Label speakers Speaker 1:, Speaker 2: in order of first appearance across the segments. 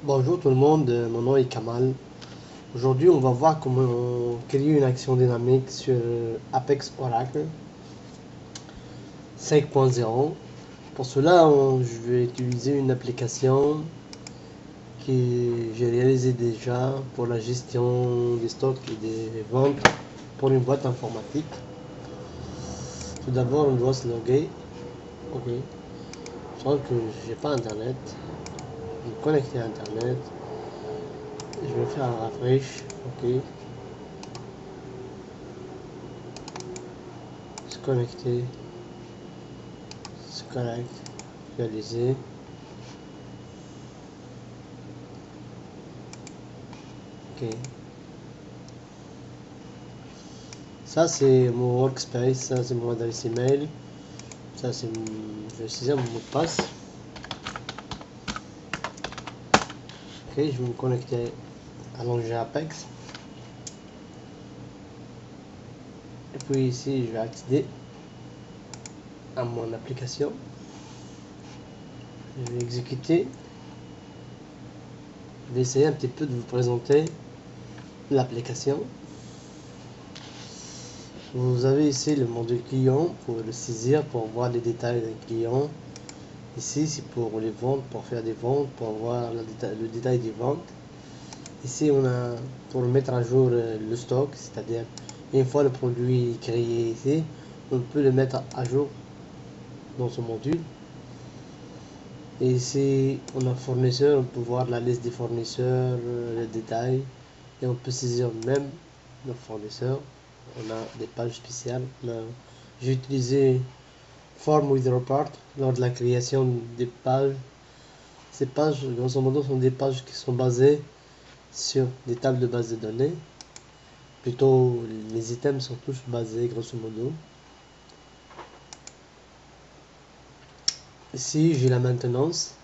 Speaker 1: Bonjour tout le monde, mon nom est Kamal. Aujourd'hui, on va voir comment créer une action dynamique sur Apex Oracle 5.0. Pour cela, je vais utiliser une application que j'ai réalisée déjà pour la gestion des stocks et des ventes pour une boîte informatique. Tout d'abord, on doit se loguer. Ok. Je sens que j'ai pas internet. Je vais me connecter à internet. Je vais faire un refresh. Ok. Se connecter. Se connecte. Réaliser. Ok. Ça c'est mon workspace, ça c'est mon adresse email, ça c'est je vais utiliser mon mot de passe. Ok, je vais me connecter à l'onglet Apex. Et puis ici je vais accéder à mon application. Je vais exécuter. Je vais essayer un petit peu de vous présenter l'application. Vous avez ici le module client pour le saisir, pour voir les détails des clients. Ici c'est pour les ventes, pour faire des ventes, pour voir le détail des ventes. Ici, on a pour mettre à jour le stock, c'est-à-dire une fois le produit créé ici, on peut le mettre à jour dans ce module. Et ici, on a fournisseur, on peut voir la liste des fournisseurs, les détails, et on peut saisir même nos fournisseurs. On a des pages spéciales. J'ai utilisé Form with Report lors de la création des pages. Ces pages, grosso modo, sont des pages qui sont basées sur des tables de base de données. Plutôt, les items sont tous basés grosso modo. Ici, j'ai la maintenance.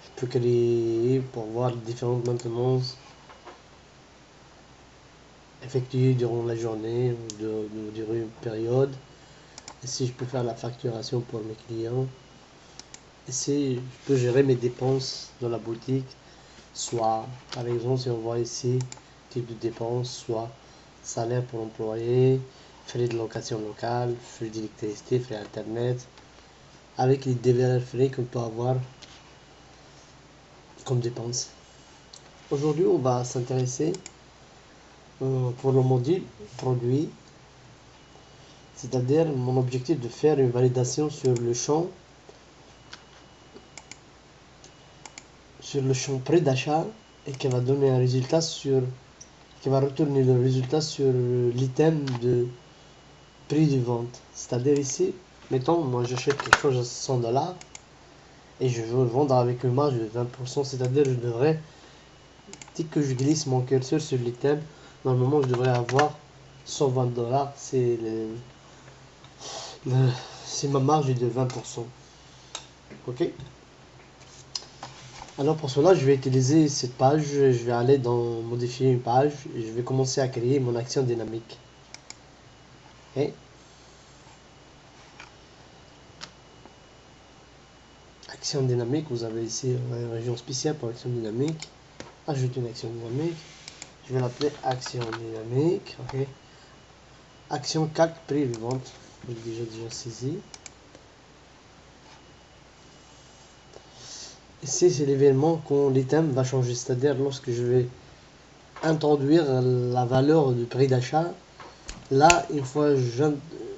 Speaker 1: Je peux créer pour voir les différentes maintenances effectuées durant la journée ou durant une période. Ici, je peux faire la facturation pour mes clients. Ici, je peux gérer mes dépenses dans la boutique. Soit, par exemple, si on voit ici, type de dépenses, soit salaire pour l'employé, frais de location locale, frais d'électricité, frais internet, avec les divers frais qu'on peut avoir comme dépenses. Aujourd'hui, on va s'intéresser pour le module produit, c'est-à-dire mon objectif de faire une validation sur le champ prix d'achat et qui va donner un résultat qui va retourner le résultat sur l'item de prix de vente. C'est-à-dire ici, mettons, moi j'achète quelque chose à 100 $ et je veux le vendre avec une marge de 20%, c'est-à-dire je devrais, dès que je glisse mon curseur sur l'item, normalement je devrais avoir 120 $. C'est ma marge de 20%. Ok. Alors pour cela, je vais utiliser cette page. Je vais aller dans modifier une page et je vais commencer à créer mon action dynamique. Ok. Action dynamique, vous avez ici une région spéciale pour action dynamique. Ajouter une action dynamique. Je vais l'appeler action dynamique. Ok. Action calque prix de vente. J'ai déjà saisi. Ici, c'est l'événement quand l'item va changer, c'est-à-dire lorsque je vais introduire la valeur du prix d'achat. Là, une fois je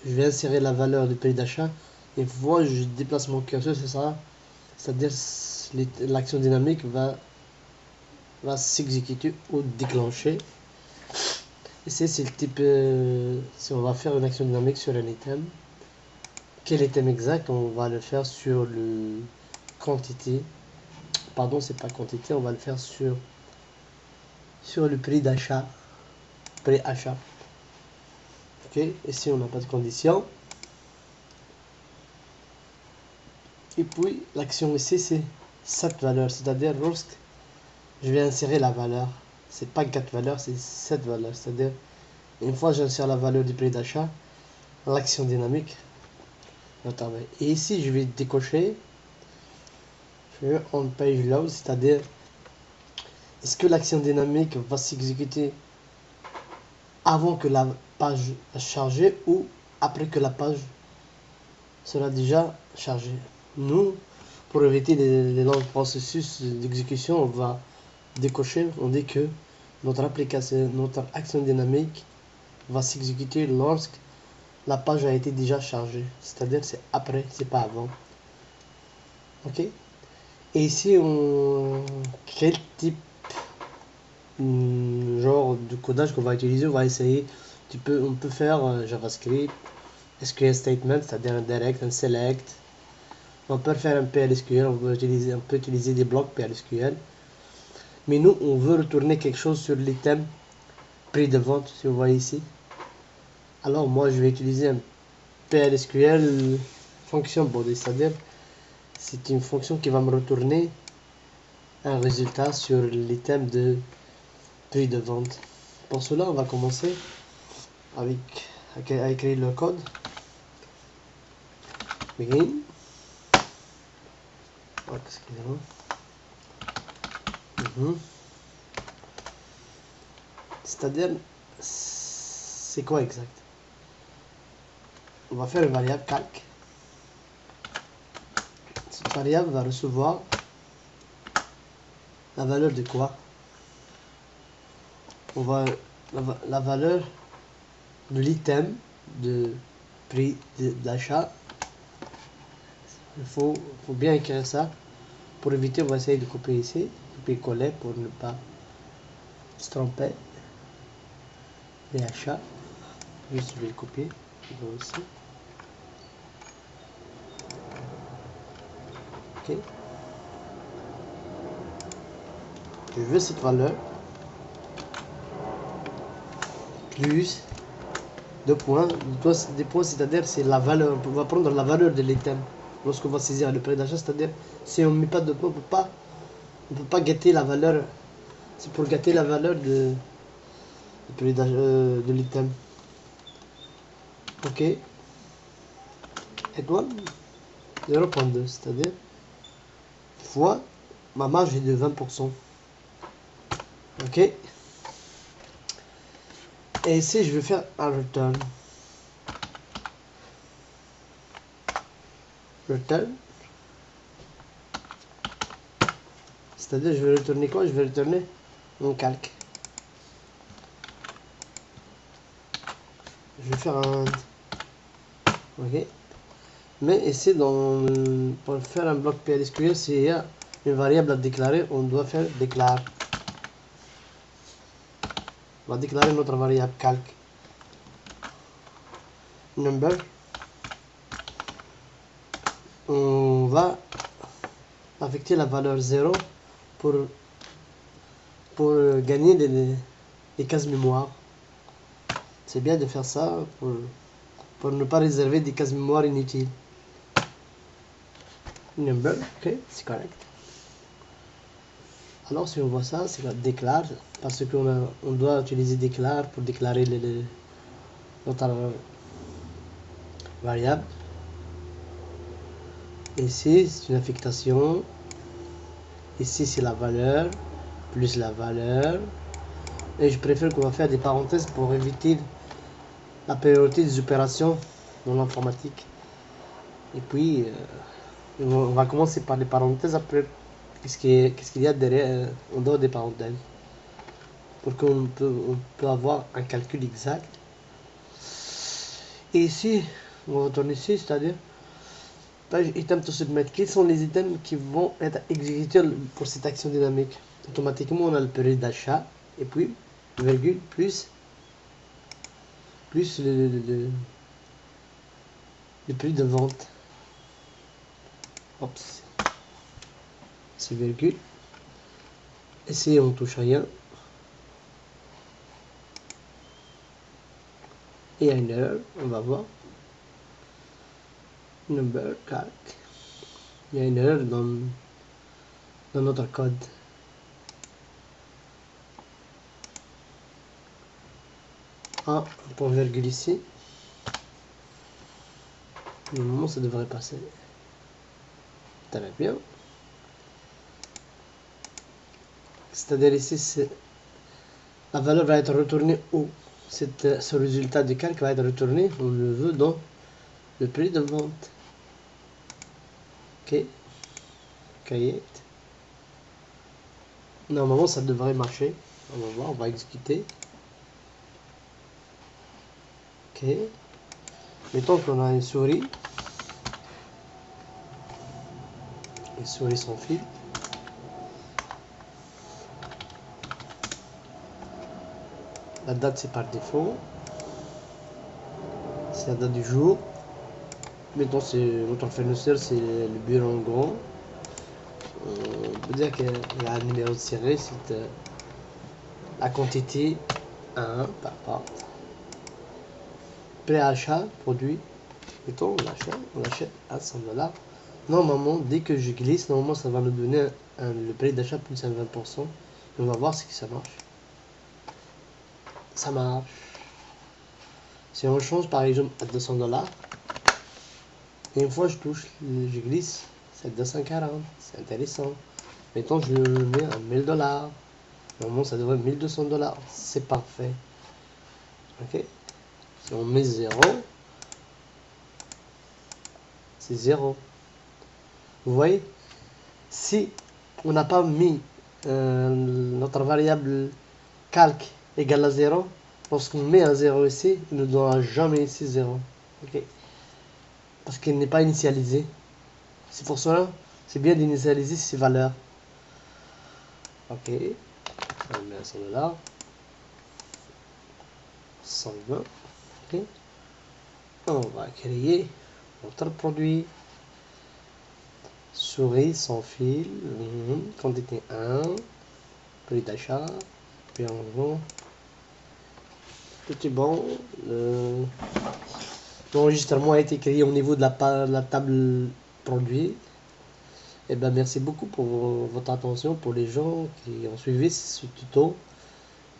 Speaker 1: vais insérer la valeur du prix d'achat, une fois je déplace mon curseur, c'est ça, c'est-à-dire l'action dynamique va s'exécuter ou déclencher. Ici, c'est le type, si on va faire une action dynamique sur un item, quel item exact, on va le faire sur le quantité. Pardon, c'est pas quantité, on va le faire sur le prix d'achat, prix achat. Ok, ici on n'a pas de condition. Et puis l'action ici c'est cette valeur, c'est-à-dire lorsque je vais insérer la valeur, c'est pas 4 valeurs, c'est cette valeur, c'est-à-dire une fois que j'insère la valeur du prix d'achat, l'action dynamique va travailler. Et ici je vais décocher, faire on page load, c'est-à-dire est-ce que l'action dynamique va s'exécuter avant que la page chargée ou après que la page sera déjà chargée. Nous, pour éviter les longs processus d'exécution, on va décocher, on dit que notre application, notre action dynamique va s'exécuter lorsque la page a été déjà chargée. C'est-à-dire c'est après, c'est pas avant. Ok. Et ici, quel type genre de codage qu'on va utiliser, on va essayer. On peut faire JavaScript, SQL statement, c'est-à-dire un direct, un select. On peut faire un PLSQL, on peut utiliser des blocs PLSQL. Mais nous, on veut retourner quelque chose sur l'item prix de vente, si vous voyez ici. Alors moi, je vais utiliser un PLSQL fonction body, c'est-à-dire c'est une fonction qui va me retourner un résultat sur l'item de prix de vente. Pour cela, on va commencer à écrire le code. Begin. Oh, excusez-moi. C'est-à-dire, c'est quoi exact? On va faire une variable calc. Cette variable va recevoir la valeur de quoi? On va la valeur de l'item de prix d'achat. Il faut bien écrire ça. Pour éviter, on va essayer de copier ici, copier-coller pour ne pas se tromper. Les achats, juste je vais le copier aussi. Ok. Je veux cette valeur plus deux points. Des points, c'est-à-dire c'est la valeur. On va prendre la valeur de l'item lorsqu'on va saisir le prix d'achat, c'est-à-dire si on ne met pas de points, on peut pas gâter la valeur. C'est pour gâter la valeur de l'item. Ok. Étoile 0.2, c'est-à-dire fois ma marge est de 20%. Ok. Et ici, je vais faire un return. C'est-à-dire, je vais retourner quoi? Je vais retourner mon calque. Je vais faire un... Ok. Mais ici, pour faire un bloc PLSQL, s'il y a une variable à déclarer, on doit faire déclare. On va déclarer notre variable calque. Number. On va affecter la valeur 0 pour gagner les cases mémoire. C'est bien de faire ça pour ne pas réserver des cases mémoire inutiles. Number, ok, c'est correct. Alors si on voit ça, c'est la déclare, parce qu'on doit utiliser déclare pour déclarer notre variable. Ici, c'est une affectation. Ici, c'est la valeur, plus la valeur. Et je préfère qu'on va faire des parenthèses pour éviter la priorité des opérations dans l'informatique. Et puis, on va commencer par les parenthèses. Après, qu'est-ce qu'il y a derrière, en dehors des parenthèses, pour qu'on peut avoir un calcul exact. Et ici, on va retourner ici, c'est-à-dire page item to submit. Quels sont les items qui vont être exécutés pour cette action dynamique? Automatiquement, on a le période d'achat et puis virgule plus le prix de vente. Oups. C'est virgule. Ici, on touche rien. Et il y a une erreur, on va voir. Number calc. Il y a une erreur dans notre code. Un point virgule ici. Normalement, ça devrait passer. Très bien. C'est-à-dire ici, la valeur va être retournée où ce résultat de calque va être retourné, on le veut dans le prix de vente. Ok, create. Normalement, ça devrait marcher. On va voir, on va exécuter. Ok. Mettons qu'on a une souris sans fil. La date, c'est par défaut. C'est la date du jour. Mettons, c'est notre fournisseur, c'est le bureau en grand. On peut dire qu'il y a un numéro de série, c'est la quantité 1 par part. Pré-achat, produit. Mettons, on achète à 100$. Normalement, dès que je glisse, normalement, ça va nous donner le prix d'achat plus 20%. On va voir si ça marche. Ça marche. Si on change par exemple à 200$, et une fois je touche, je glisse, c'est 240, c'est intéressant. Mettons je le mets à 1000$. Normalement ça devrait être 1200$. C'est parfait. Ok. Si on met 0, c'est 0. Vous voyez, si on n'a pas mis notre variable calque égale à 0, lorsqu'on met un 0 ici, il ne donnera jamais ici 0. Ok. Parce qu'il n'est pas initialisé. C'est pour cela, c'est bien d'initialiser ces valeurs. Ok. On met à 100$. 120. Ok. On va créer notre produit. Souris sans fil. Quantité 1. Prix d'achat. Puis en gros. Tout est bon. L'enregistrement a été créé au niveau de la table produit. Et ben merci beaucoup pour votre attention, pour les gens qui ont suivi ce tuto.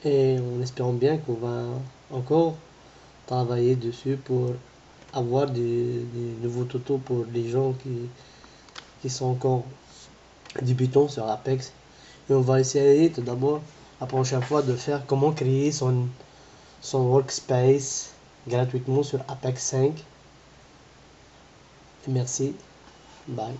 Speaker 1: Et en espérant bien qu'on va encore travailler dessus pour avoir des nouveaux tutos pour les gens qui sont encore débutants sur Apex. Et on va essayer tout d'abord la prochaine fois de faire comment créer son workspace gratuitement sur Apex 5. Et merci. Bye.